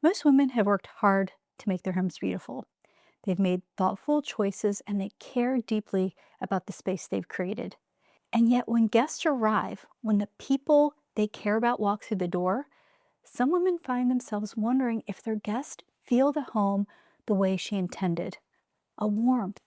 Most women have worked hard to make their homes beautiful. They've made thoughtful choices and they care deeply about the space they've created. And yet, when guests arrive, when the people they care about walk through the door, some women find themselves wondering if their guests feel the home the way she intended. A warmth,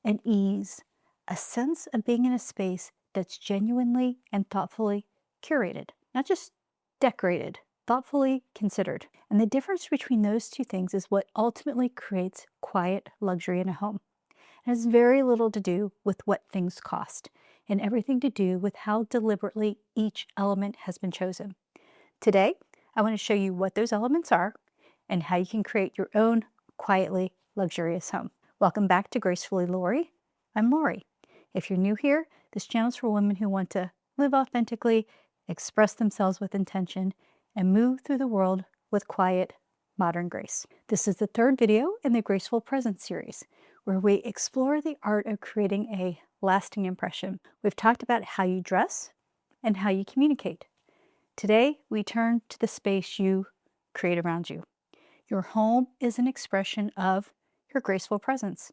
an ease, a sense of being in a space that's genuinely and thoughtfully curated, not just decorated, thoughtfully considered. And the difference between those two things is what ultimately creates quiet luxury in a home. It has very little to do with what things cost and everything to do with how deliberately each element has been chosen. Today, I want to show you what those elements are and how you can create your own quietly luxurious home. Welcome back to Gracefully Lori. I'm Lori. If you're new here, this channel is for women who want to live authentically, express themselves with intention, and move through the world with quiet, modern grace. This is the third video in the Graceful Presence series, where we explore the art of creating a lasting impression. We've talked about how you dress and how you communicate. Today, we turn to the space you create around you. Your home is an expression of your graceful presence,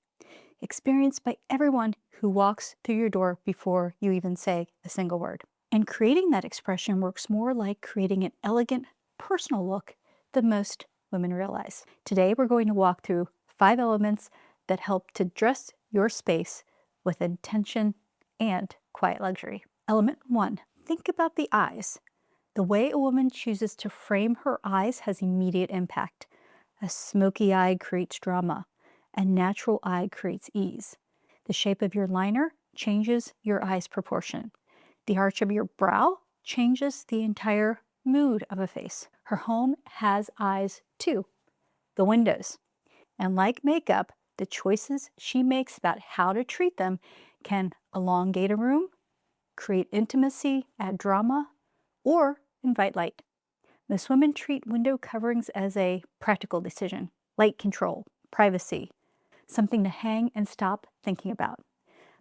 experienced by everyone who walks through your door before you even say a single word. And creating that expression works more like creating an elegant, personal look than most women realize. Today, we're going to walk through 5 elements that help to dress your space with intention and quiet luxury. Element 1, think about the eyes. The way a woman chooses to frame her eyes has immediate impact. A smoky eye creates drama. A natural eye creates ease. The shape of your liner changes your eye's proportion. The arch of your brow changes the entire mood of a face. Her home has eyes too, the windows. And like makeup, the choices she makes about how to treat them can elongate a room, create intimacy, add drama, or invite light. Most women treat window coverings as a practical decision, light control, privacy, something to hang and stop thinking about.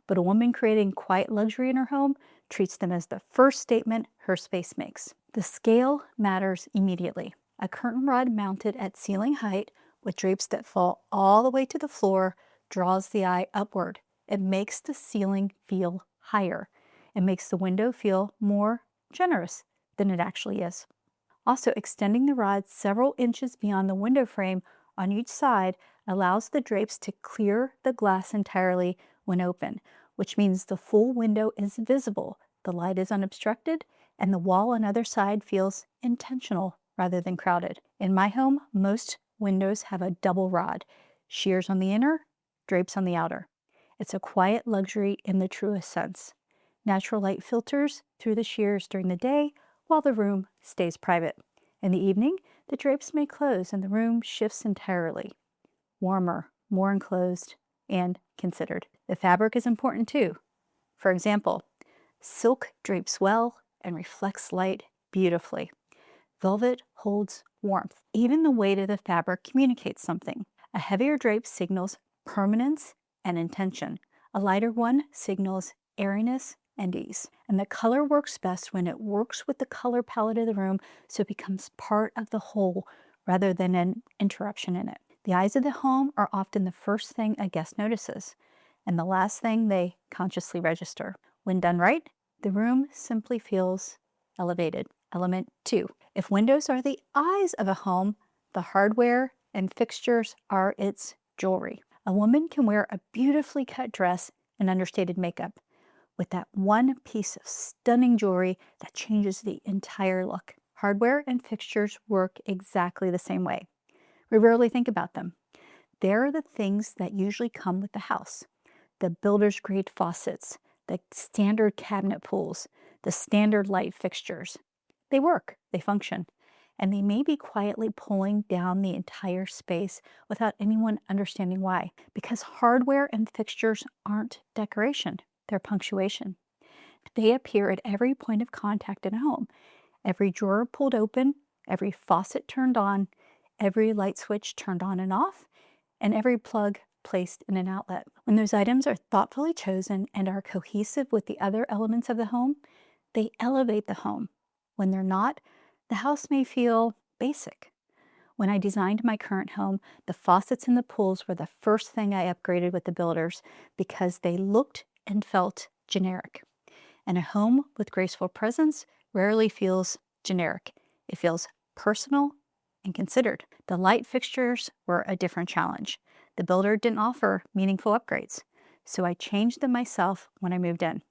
But a woman creating quiet luxury in her home treats them as the first statement her space makes. The scale matters immediately. A curtain rod mounted at ceiling height with drapes that fall all the way to the floor draws the eye upward. It makes the ceiling feel higher. It makes the window feel more generous than it actually is. Also, extending the rod several inches beyond the window frame on each side allows the drapes to clear the glass entirely when open, which means the full window is visible, the light is unobstructed, and the wall on either side feels intentional rather than crowded. In my home, most windows have a double rod, sheers on the inner, drapes on the outer. It's a quiet luxury in the truest sense. Natural light filters through the sheers during the day while the room stays private. In the evening, the drapes may close and the room shifts entirely. Warmer, more enclosed, and considered. The fabric is important too. For example, silk drapes well and reflects light beautifully. Velvet holds warmth. Even the weight of the fabric communicates something. A heavier drape signals permanence and intention. A lighter one signals airiness and ease. And the color works best when it works with the color palette of the room, so it becomes part of the whole rather than an interruption in it. The eyes of the home are often the first thing a guest notices and the last thing they consciously register. When done right, the room simply feels elevated. Element 2. If windows are the eyes of a home, the hardware and fixtures are its jewelry. A woman can wear a beautifully cut dress and understated makeup with that one piece of stunning jewelry that changes the entire look. Hardware and fixtures work exactly the same way. We rarely think about them. They're the things that usually come with the house. The builder's grade faucets, the standard cabinet pulls, the standard light fixtures. They work, they function, and they may be quietly pulling down the entire space without anyone understanding why. Because hardware and fixtures aren't decoration, they're punctuation. They appear at every point of contact in a home. Every drawer pulled open, every faucet turned on, every light switch turned on and off, and every plug placed in an outlet. When those items are thoughtfully chosen and are cohesive with the other elements of the home, they elevate the home. When they're not, the house may feel basic. When I designed my current home, the faucets and the pools were the first thing I upgraded with the builders because they looked and felt generic. And a home with graceful presence rarely feels generic. It feels personal and considered. The light fixtures were a different challenge. The builder didn't offer meaningful upgrades, so I changed them myself when I moved in.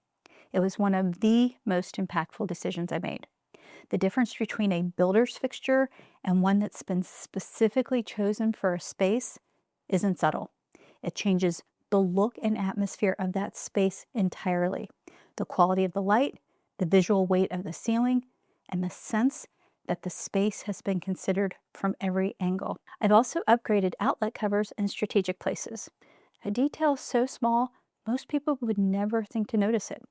It was one of the most impactful decisions I made. The difference between a builder's fixture and one that's been specifically chosen for a space isn't subtle. It changes the look and atmosphere of that space entirely. The quality of the light, the visual weight of the ceiling, and the sense that the space has been considered from every angle. I've also upgraded outlet covers in strategic places. A detail so small, most people would never think to notice it.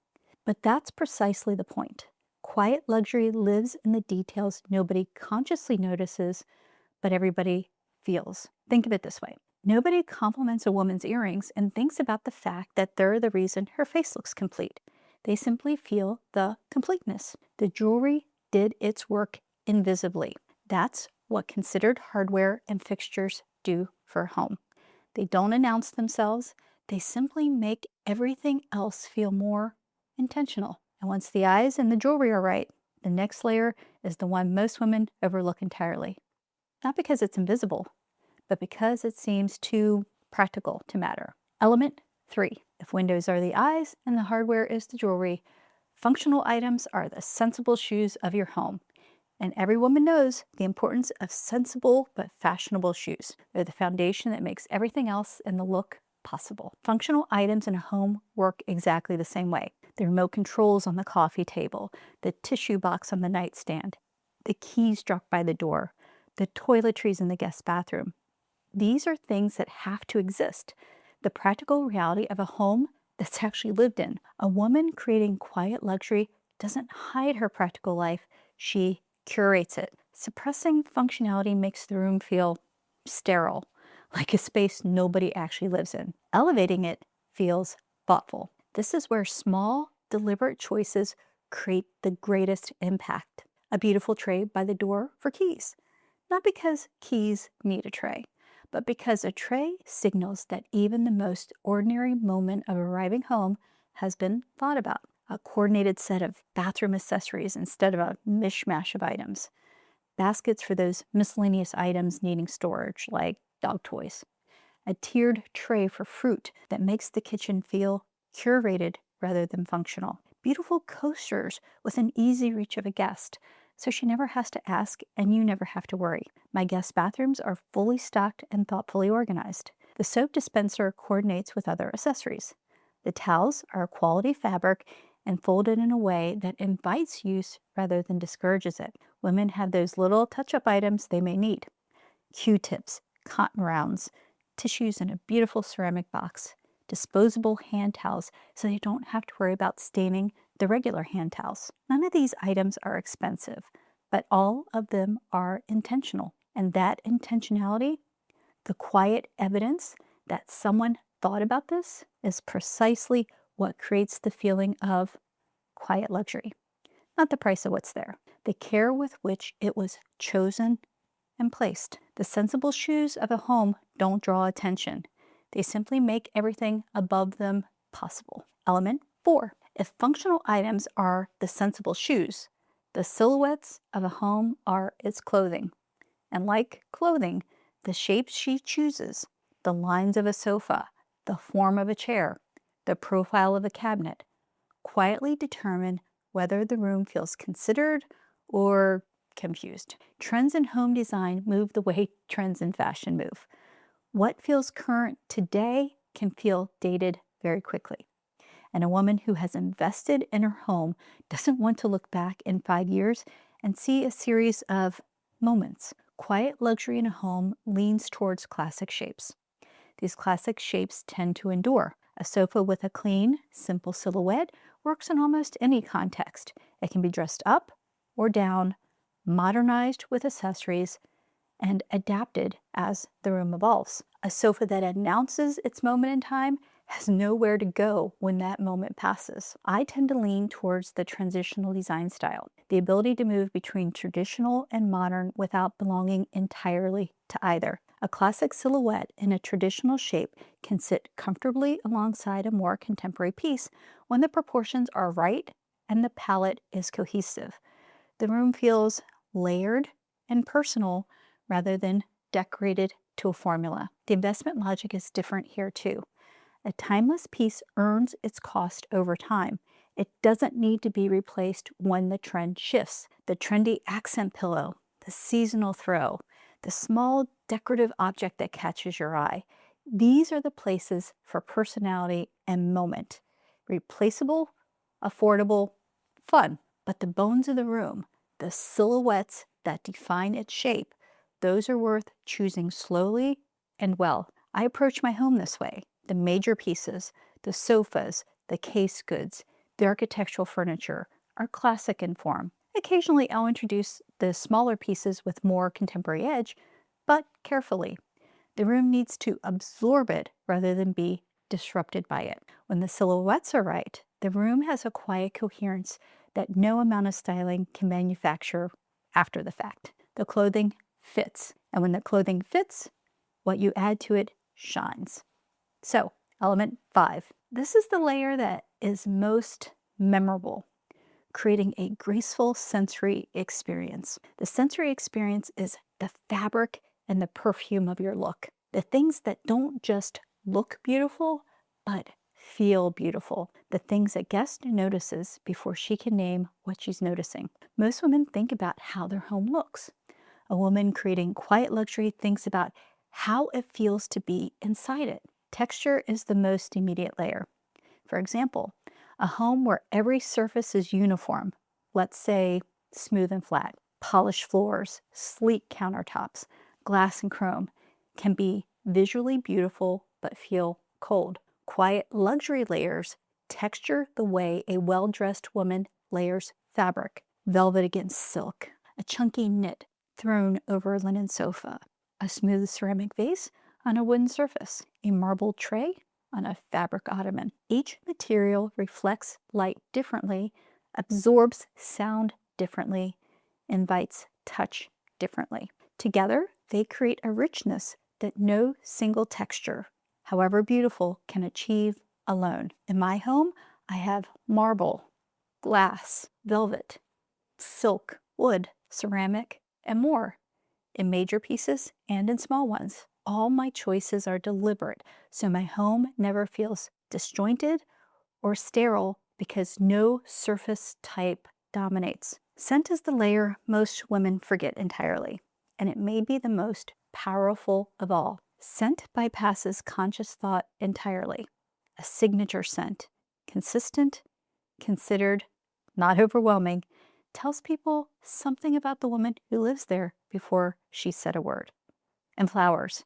But that's precisely the point. Quiet luxury lives in the details nobody consciously notices, but everybody feels. Think of it this way. Nobody compliments a woman's earrings and thinks about the fact that they're the reason her face looks complete. They simply feel the completeness. The jewelry did its work invisibly. That's what considered hardware and fixtures do for a home. They don't announce themselves. They simply make everything else feel more intentional. And once the eyes and the jewelry are right, the next layer is the one most women overlook entirely. Not because it's invisible, but because it seems too practical to matter. Element 3. If windows are the eyes and the hardware is the jewelry, functional items are the sensible shoes of your home. And every woman knows the importance of sensible but fashionable shoes. They're the foundation that makes everything else in the look possible. Functional items in a home work exactly the same way. The remote controls on the coffee table, the tissue box on the nightstand, the keys dropped by the door, the toiletries in the guest bathroom. These are things that have to exist. The practical reality of a home that's actually lived in. A woman creating quiet luxury doesn't hide her practical life, she curates it. Suppressing functionality makes the room feel sterile, like a space nobody actually lives in. Elevating it feels thoughtful. This is where small, deliberate choices create the greatest impact. A beautiful tray by the door for keys. Not because keys need a tray, but because a tray signals that even the most ordinary moment of arriving home has been thought about. A coordinated set of bathroom accessories instead of a mishmash of items. Baskets for those miscellaneous items needing storage, like dog toys. A tiered tray for fruit that makes the kitchen feel curated rather than functional. Beautiful coasters with an easy reach of a guest, so she never has to ask and you never have to worry. My guest bathrooms are fully stocked and thoughtfully organized. The soap dispenser coordinates with other accessories. The towels are a quality fabric and folded in a way that invites use rather than discourages it. Women have those little touch-up items they may need. Q-tips, cotton rounds, tissues in a beautiful ceramic box, disposable hand towels so they don't have to worry about staining the regular hand towels. None of these items are expensive, but all of them are intentional. And that intentionality, the quiet evidence that someone thought about this, is precisely what creates the feeling of quiet luxury. Not the price of what's there, the care with which it was chosen and placed. The sensible shoes of a home don't draw attention. They simply make everything above them possible. Element 4. If functional items are the sensible shoes, the silhouettes of a home are its clothing. And like clothing, the shapes she chooses, the lines of a sofa, the form of a chair, the profile of a cabinet, quietly determine whether the room feels considered or confused. Trends in home design move the way trends in fashion move. What feels current today can feel dated very quickly. And a woman who has invested in her home doesn't want to look back in 5 years and see a series of moments. Quiet luxury in a home leans towards classic shapes. These classic shapes tend to endure. A sofa with a clean, simple silhouette works in almost any context. It can be dressed up or down, modernized with accessories, and adapted as the room evolves. A sofa that announces its moment in time has nowhere to go when that moment passes. I tend to lean towards the transitional design style, the ability to move between traditional and modern without belonging entirely to either. A classic silhouette in a traditional shape can sit comfortably alongside a more contemporary piece when the proportions are right and the palette is cohesive. The room feels layered and personal rather than decorated to a formula. The investment logic is different here too. A timeless piece earns its cost over time. It doesn't need to be replaced when the trend shifts. The trendy accent pillow, the seasonal throw, the small decorative object that catches your eye. These are the places for personality and moment. Replaceable, affordable, fun. But the bones of the room, the silhouettes that define its shape, those are worth choosing slowly and well. I approach my home this way. The major pieces, the sofas, the case goods, the architectural furniture are classic in form. Occasionally I'll introduce the smaller pieces with more contemporary edge, but carefully. The room needs to absorb it rather than be disrupted by it. When the silhouettes are right, the room has a quiet coherence that no amount of styling can manufacture after the fact. The clothing fits, and when the clothing fits, what you add to it shines. So, element 5. This is the layer that is most memorable, creating a graceful sensory experience. The sensory experience is the fabric and the perfume of your look. The things that don't just look beautiful, but feel beautiful. The things a guest notices before she can name what she's noticing. Most women think about how their home looks. A woman creating quiet luxury thinks about how it feels to be inside it. Texture is the most immediate layer. For example, a home where every surface is uniform, let's say smooth and flat, polished floors, sleek countertops, glass and chrome, can be visually beautiful but feel cold. Quiet luxury layers texture the way a well-dressed woman layers fabric, velvet against silk, a chunky knit thrown over a linen sofa, a smooth ceramic vase on a wooden surface, a marble tray on a fabric ottoman. Each material reflects light differently, absorbs sound differently, invites touch differently. Together, they create a richness that no single texture, however beautiful, can achieve alone. In my home, I have marble, glass, velvet, silk, wood, ceramic, and more, in major pieces and in small ones. All my choices are deliberate, so my home never feels disjointed or sterile because no surface type dominates. Scent is the layer most women forget entirely, and it may be the most powerful of all. Scent bypasses conscious thought entirely. A signature scent, consistent, considered, not overwhelming, tells people something about the woman who lives there before she said a word. And flowers.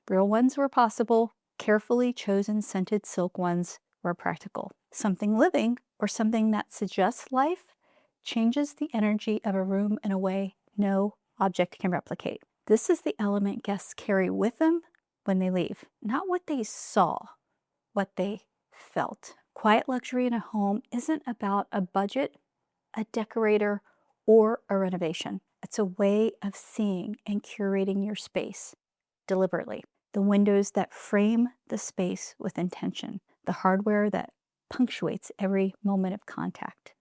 Real ones were possible, carefully chosen scented silk ones were practical. Something living, or something that suggests life, changes the energy of a room in a way no object can replicate. This is the element guests carry with them when they leave. Not what they saw, what they felt. Quiet luxury in a home isn't about a budget, a decorator, or a renovation. It's a way of seeing and curating your space deliberately. The windows that frame the space with intention. The hardware that punctuates every moment of contact.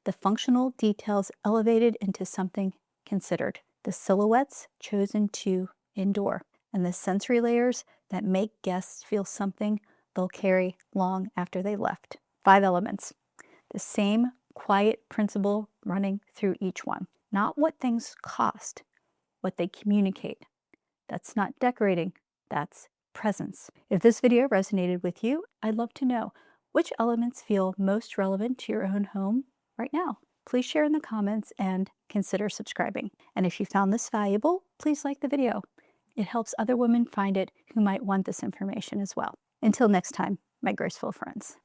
The functional details elevated into something considered. The silhouettes chosen to endure. And the sensory layers that make guests feel something they'll carry long after they left. 5 elements. The same quiet principle running through each one. Not what things cost, what they communicate. That's not decorating, that's presence. If this video resonated with you, I'd love to know which elements feel most relevant to your own home right now. Please share in the comments and consider subscribing. And if you found this valuable, please like the video. It helps other women find it who might want this information as well. Until next time, my graceful friends.